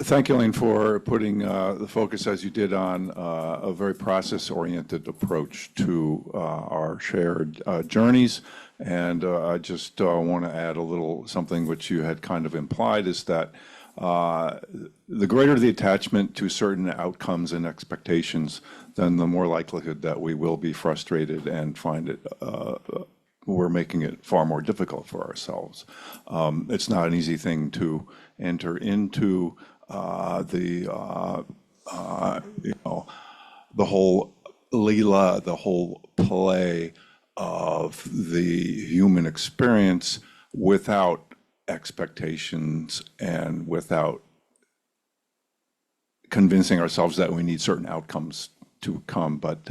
Thank you, Elaine, for putting the focus, as you did, on a very process-oriented approach to our shared journeys. And I just want to add a little something which you had kind of implied, is that the greater the attachment to certain outcomes and expectations, then the more likelihood that we will be frustrated and find it we're making it far more difficult for ourselves. It's not an easy thing to enter into the whole Leela, the whole play of the human experience without expectations and without convincing ourselves that we need certain outcomes to come. But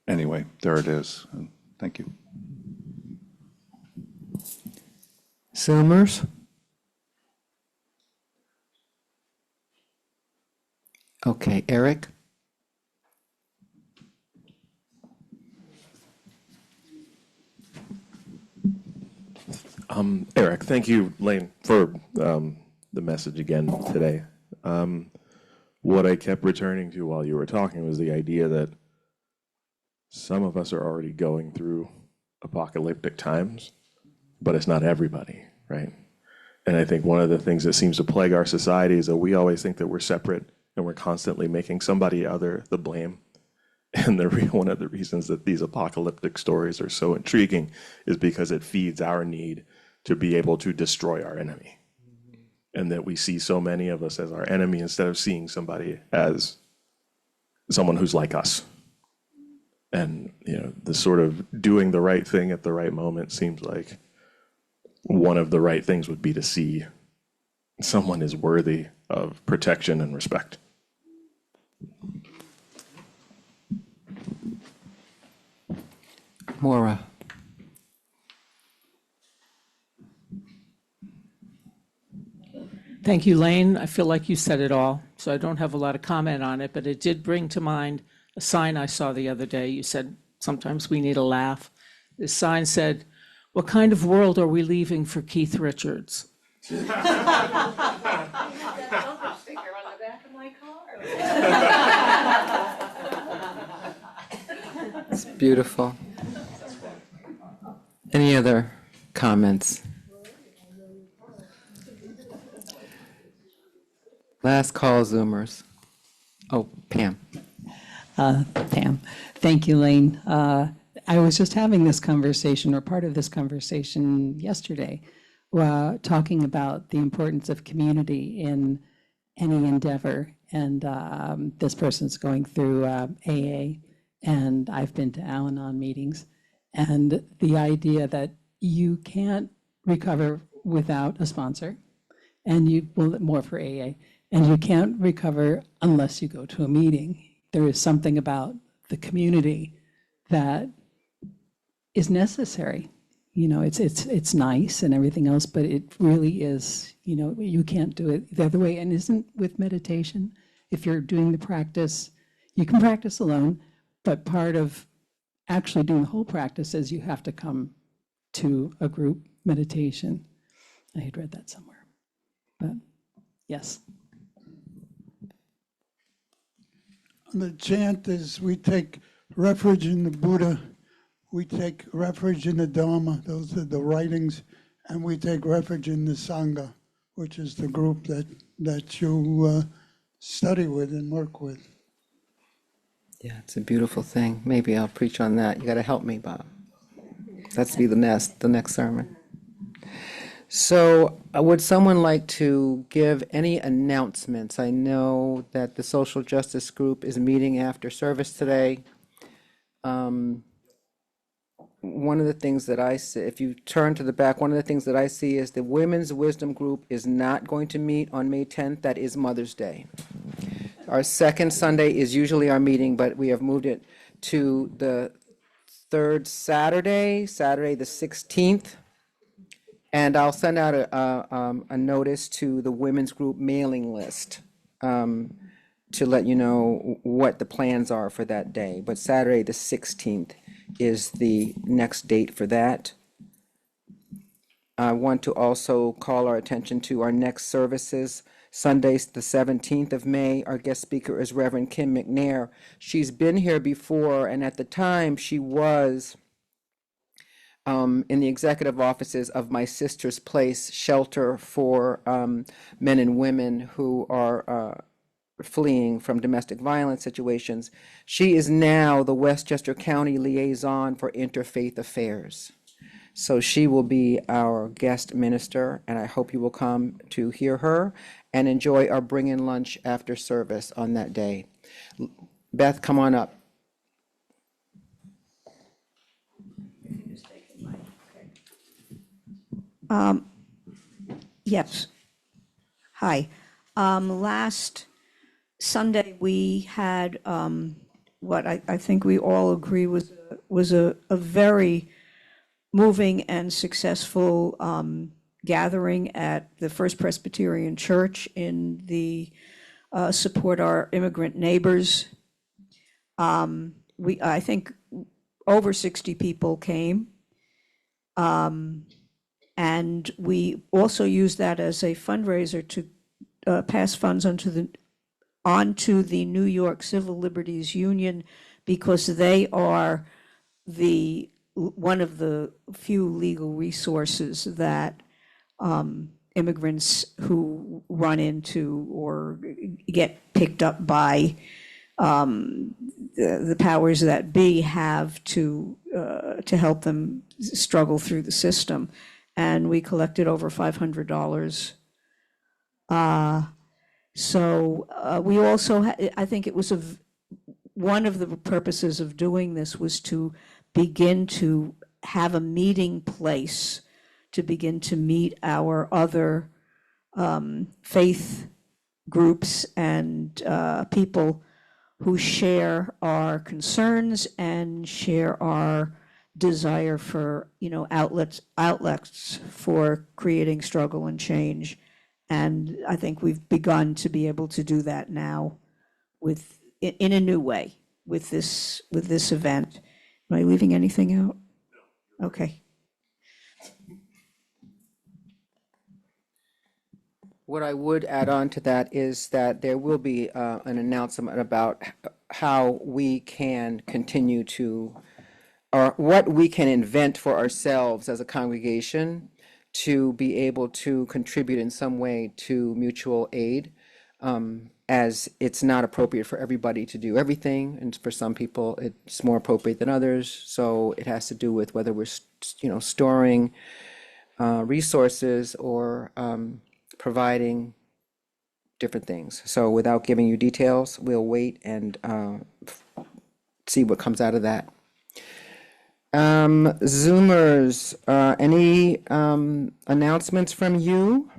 anyway, there it is. And thank you. Zoomers? Okay, Eric? Eric, thank you, Lane, for the message again today. What I kept returning to while you were talking was the idea that some of us are already going through apocalyptic times, but it's not everybody, right? And I think one of the things that seems to plague our society is that we always think that we're separate and we're constantly making somebody other the blame. And one of the reasons that these apocalyptic stories are so intriguing is because it feeds our need to be able to destroy our enemy. And that we see so many of us as our enemy instead of seeing somebody as someone who's like us. And, the sort of doing the right thing at the right moment seems like one of the right things would be to see someone is worthy of protection and respect. Maura? Thank you, Lane. I feel like you said it all, so I don't have a lot of comment on it, but it did bring to mind a sign I saw the other day. You said, sometimes we need a laugh. This sign said, "What kind of world are we leaving for Keith Richards?" It's beautiful. Any other comments? Last call, Zoomers. Oh, Pam. Pam, thank you, Lane. I was just having this conversation, or part of this conversation yesterday, talking about the importance of community in any endeavor. And this person's going through AA, and I've been to Al-Anon meetings. And the idea that you can't recover without a sponsor, and more for AA, and you can't recover unless you go to a meeting. There is something about the community that is necessary. It's nice and everything else, but it really is, you can't do it the other way. And isn't with meditation, if you're doing the practice, you can practice alone, but part of actually doing the whole practice is you have to come to a group meditation. I had read that somewhere, but yes. The chant is, we take refuge in the Buddha, we take refuge in the Dharma, those are the writings, and we take refuge in the Sangha, which is the group that you study with and work with. Yeah, it's a beautiful thing. Maybe I'll preach on that. You got to help me, Bob. That's be the next sermon. So would someone like to give any announcements? I know that the social justice group is meeting after service today. One of the things that I see, if you turn to the back, one of the things that I see is the Women's Wisdom Group is not going to meet on May 10th. That is Mother's Day. Our second Sunday is usually our meeting, but we have moved it to the third Saturday the 16th. And I'll send out a notice to the women's group mailing list to let you know what the plans are for that day. But Saturday, the 16th, is the next date for that. I want to also call our attention to our next services. Sunday, the 17th of May, our guest speaker is Reverend Kim McNair. She's been here before, and at the time she was in the executive offices of My Sister's Place shelter for men and women who are fleeing from domestic violence situations. She is now the Westchester County Liaison for Interfaith Affairs. So she will be our guest minister, and I hope you will come to hear her and enjoy our bring-in lunch after service on that day. Beth, come on up. Yes. Hi. Last Sunday, we had what I think we all agree was a very moving and successful gathering at the First Presbyterian Church in the support our immigrant neighbors. I think over 60 people came. And we also used that as a fundraiser to pass funds onto the New York Civil Liberties Union, because they are one of the few legal resources that immigrants who run into or get picked up by the powers that be have to help them struggle through the system. And we collected over $500. So we also, I think it was one of the purposes of doing this was to begin to have a meeting place to begin to meet our other faith groups and people who share our concerns and share our desire for, outlets for creating struggle and change. And I think we've begun to be able to do that now in a new way with this event. Am I leaving anything out? Okay. What I would add on to that is that there will be an announcement about how we can continue to, or what we can invent for ourselves as a congregation to be able to contribute in some way to mutual aid, as it's not appropriate for everybody to do everything, and for some people it's more appropriate than others. So it has to do with whether we're storing resources or providing different things. So without giving you details, we'll wait and see what comes out of that. Zoomers, any announcements from you?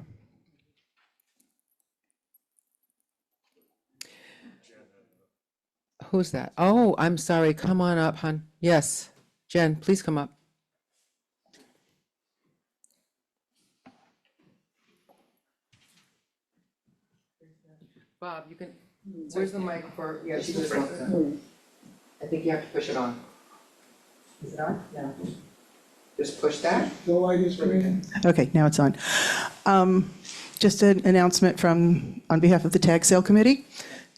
Who's that? Oh, I'm sorry. Come on up, hon. Yes, Jen, please come up. Bob, you can, where's the mic for, yeah, she just wants to. I think you have to push it on. Is it on? No. Just push that. The light is green. Okay, now it's on. Just an announcement on behalf of the Tag Sale Committee.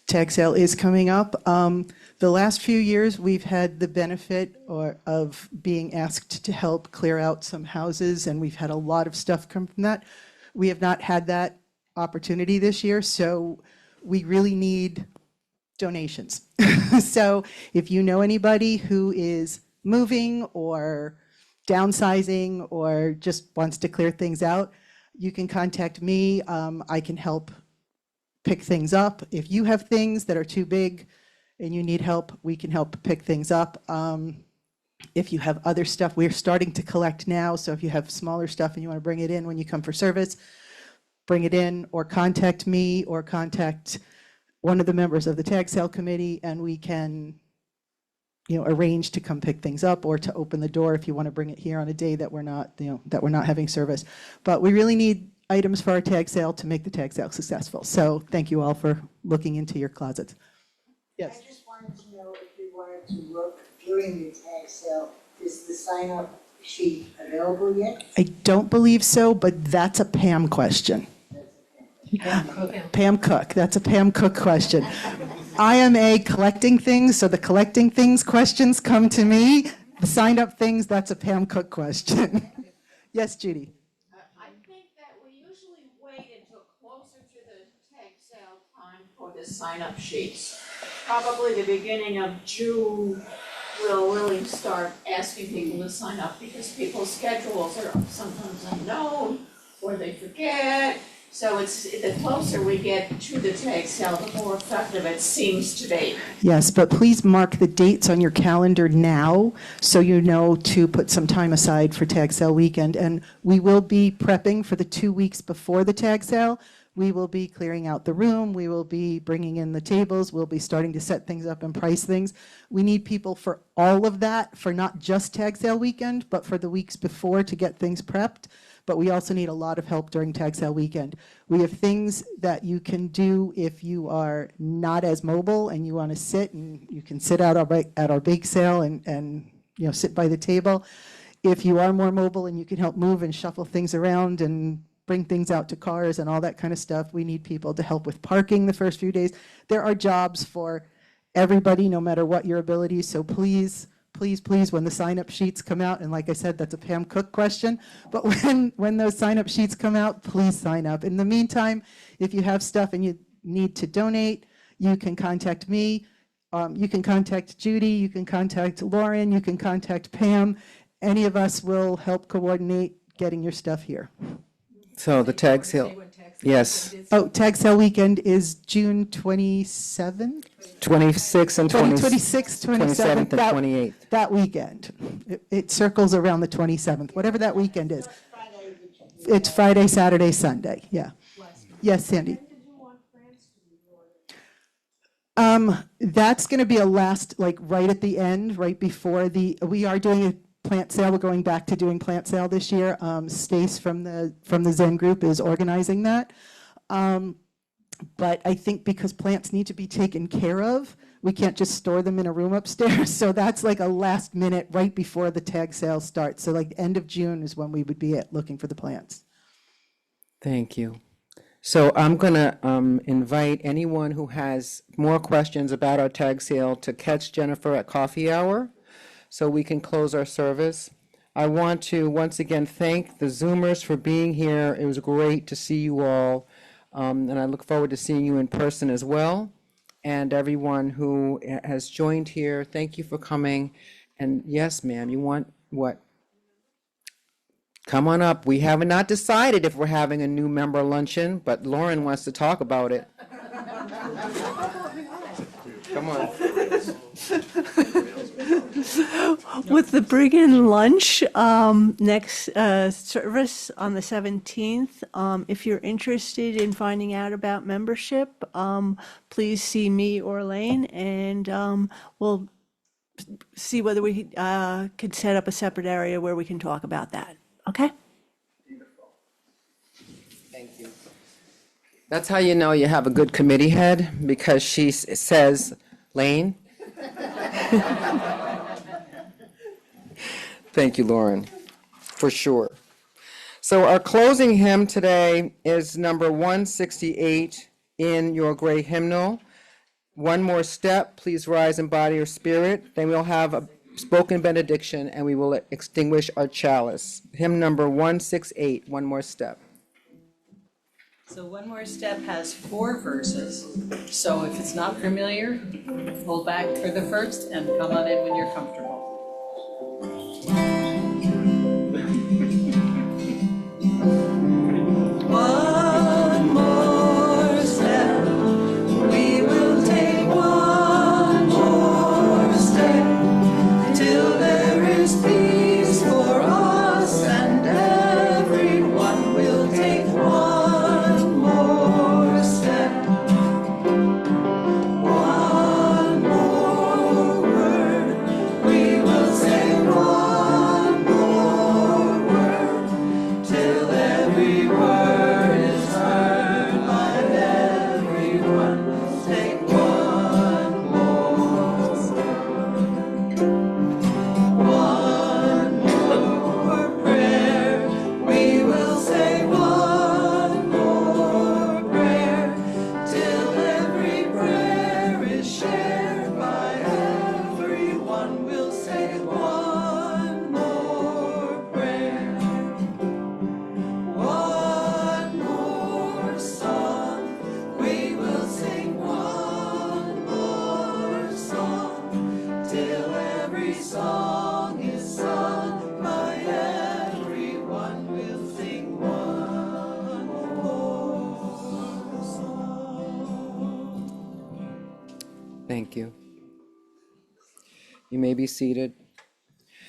Tag sale is coming up. The last few years, we've had the benefit of being asked to help clear out some houses, and we've had a lot of stuff come from that. We have not had that opportunity this year, so we really need donations. So if you know anybody who is moving or downsizing or just wants to clear things out, you can contact me. I can help pick things up. If you have things that are too big and you need help, we can help pick things up. If you have other stuff, we're starting to collect now. So if you have smaller stuff and you want to bring it in when you come for service, bring it in, or contact me or contact one of the members of the Tag Sale Committee, and we can arrange to come pick things up or to open the door if you want to bring it here on a day that we're not having service. But we really need items for our tag sale to make the tag sale successful. So thank you all for looking into your closets. Yes. I just wanted to know if you wanted to look during the tag sale, is the sign-up sheet available yet? I don't believe so, but that's a Pam question. Pam Cook, that's a Pam Cook question. I am collecting things, so the collecting things questions come to me. The signed up things, that's a Pam Cook question. Yes, Judy. I think that we usually wait until closer to the tag sale time for the sign-up sheets. Probably the beginning of June, we'll really start asking people to sign up because people's schedules are sometimes unknown or they forget. So it's the closer we get to the tag sale, the more effective it seems to be. Yes, but please mark the dates on your calendar now so you know to put some time aside for tag sale weekend. And we will be prepping for the 2 weeks before the tag sale, We will be clearing out the room. We will be bringing in the tables. We'll be starting to set things up and price things. We need people for all of that, for not just tag sale weekend, but for the weeks before to get things prepped. But we also need a lot of help during tag sale weekend. We have things that you can do if you are not as mobile and you want to sit, and you can sit out at our bake sale and sit by the table. If you are more mobile and you can help move and shuffle things around and bring things out to cars and all that kind of stuff, we need people to help with parking the first few days. There are jobs for everybody, no matter what your abilities. So please, when the sign-up sheets come out, and like I said, that's a Pam Cook question, but when those sign-up sheets come out, please sign up. In the meantime, if you have stuff and you need to donate, you can contact me. You can contact Judy. You can contact Lauren. You can contact Pam. Any of us will help coordinate getting your stuff here. So the tag sale, yes, Oh, tag sale weekend is June 27th? 26th and 20 26th, 27th and that- 28th. That weekend. It circles around the 27th, whatever that weekend is. It's Friday, Saturday, Sunday, yeah. Yes, Sandy? That's going to be a last, like right at the end, right before we are doing a plant sale. We're going back to doing plant sale this year. Stace from the Zen group is organizing that. But I think because plants need to be taken care of, we can't just store them in a room upstairs. So that's like a last minute right before the tag sale starts. So like end of June is when we would be looking for the plants. Thank you. So I'm going to invite anyone who has more questions about our tag sale to catch Jennifer at coffee hour so we can close our service. I want to once again thank the Zoomers for being here. It was great to see you all, and I look forward to seeing you in person as well. And everyone who has joined here, thank you for coming. And yes, ma'am, you want what? Come on up. We have not decided if we're having a new member luncheon, but Lauren wants to talk about it. Come on. With the bring-in lunch next service on the 17th, if you're interested in finding out about membership, please see me or Lane, and we'll see whether we could set up a separate area where we can talk about that. Okay? Thank you. That's how you know you have a good committee head, because she says, Lane? Thank you, Lauren, for sure. So our closing hymn today is number 168 in your gray hymnal. One more step, please rise in body or spirit. Then we'll have a spoken benediction and we will extinguish our chalice. Hymn number 168, one more step. So One More Step has 4 verses. So if it's not familiar, hold back for the first and come on in when you're comfortable. One more step, we will take one more step, till there is peace for us and everyone will take one more step. One more word, we will say one more word, till every word is heard by everyone. Take one more word. One more prayer, we will say one more prayer, till every prayer is shared by everyone. We'll say one more prayer. One more song, we will sing one more song, till every song is sung by everyone. We'll sing one more song. Thank you. You may be seated.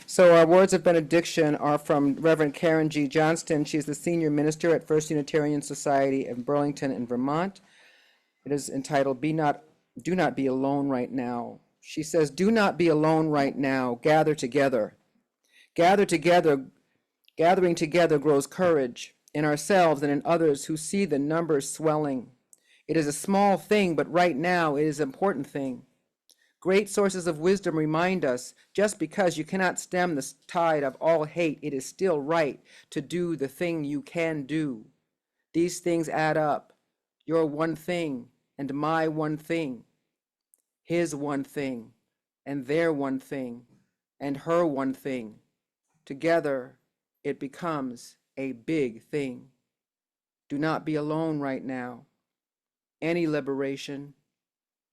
So our words of benediction are from Reverend Karen G. Johnston. She's the senior minister at First Unitarian Society in Burlington in Vermont. It is entitled, Do Not Be Alone Right Now. She says, do not be alone right now. Gather together. Gather together. Gathering together grows courage in ourselves and in others who see the numbers swelling. It is a small thing, but right now it is an important thing. Great sources of wisdom remind us, just because you cannot stem the tide of all hate, it is still right to do the thing you can do. These things add up. Your one thing and my one thing, his one thing and their one thing and her one thing. Together, it becomes a big thing. Do not be alone right now. Any liberation,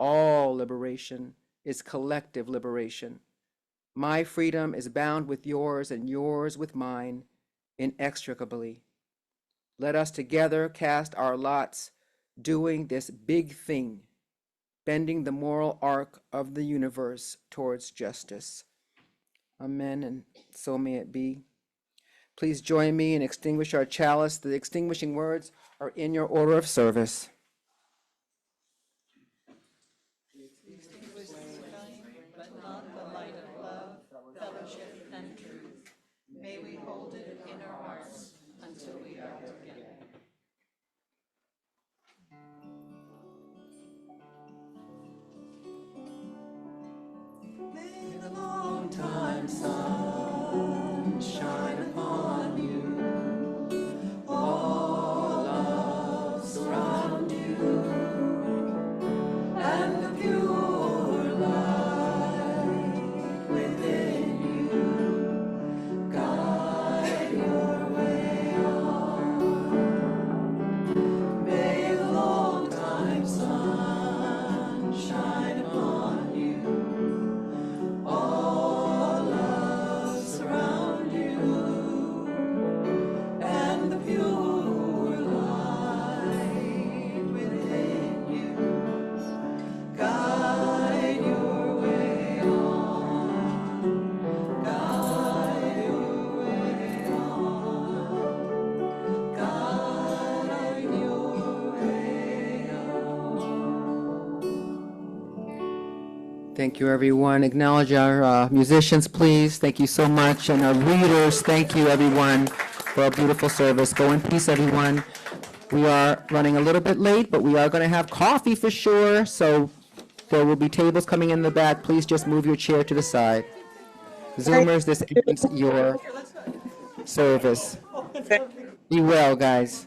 all liberation, is collective liberation. My freedom is bound with yours and yours with mine inextricably. Let us together cast our lots, doing this big thing, bending the moral arc of the universe towards justice. Amen, and so may it be. Please join me and extinguish our chalice. The extinguishing words are in your order of service. But not the light of love, fellowship, and truth. May we hold it in our hearts until we are together. May the long time sun shine upon you. All love surround you. And the pure light within you guide your way on. May the long time sun shine upon you. All love surround you. And the pure light within you guide your way on, guide your way on, guide your way on. Thank you, everyone. Acknowledge our musicians, please. Thank you so much. And our readers, thank you, everyone, for a beautiful service. Go in peace, everyone. We are running a little bit late, but we are going to have coffee for sure. So there will be tables coming in the back. Please just move your chair to the side. Zoomers, this ends your service. Be well, guys.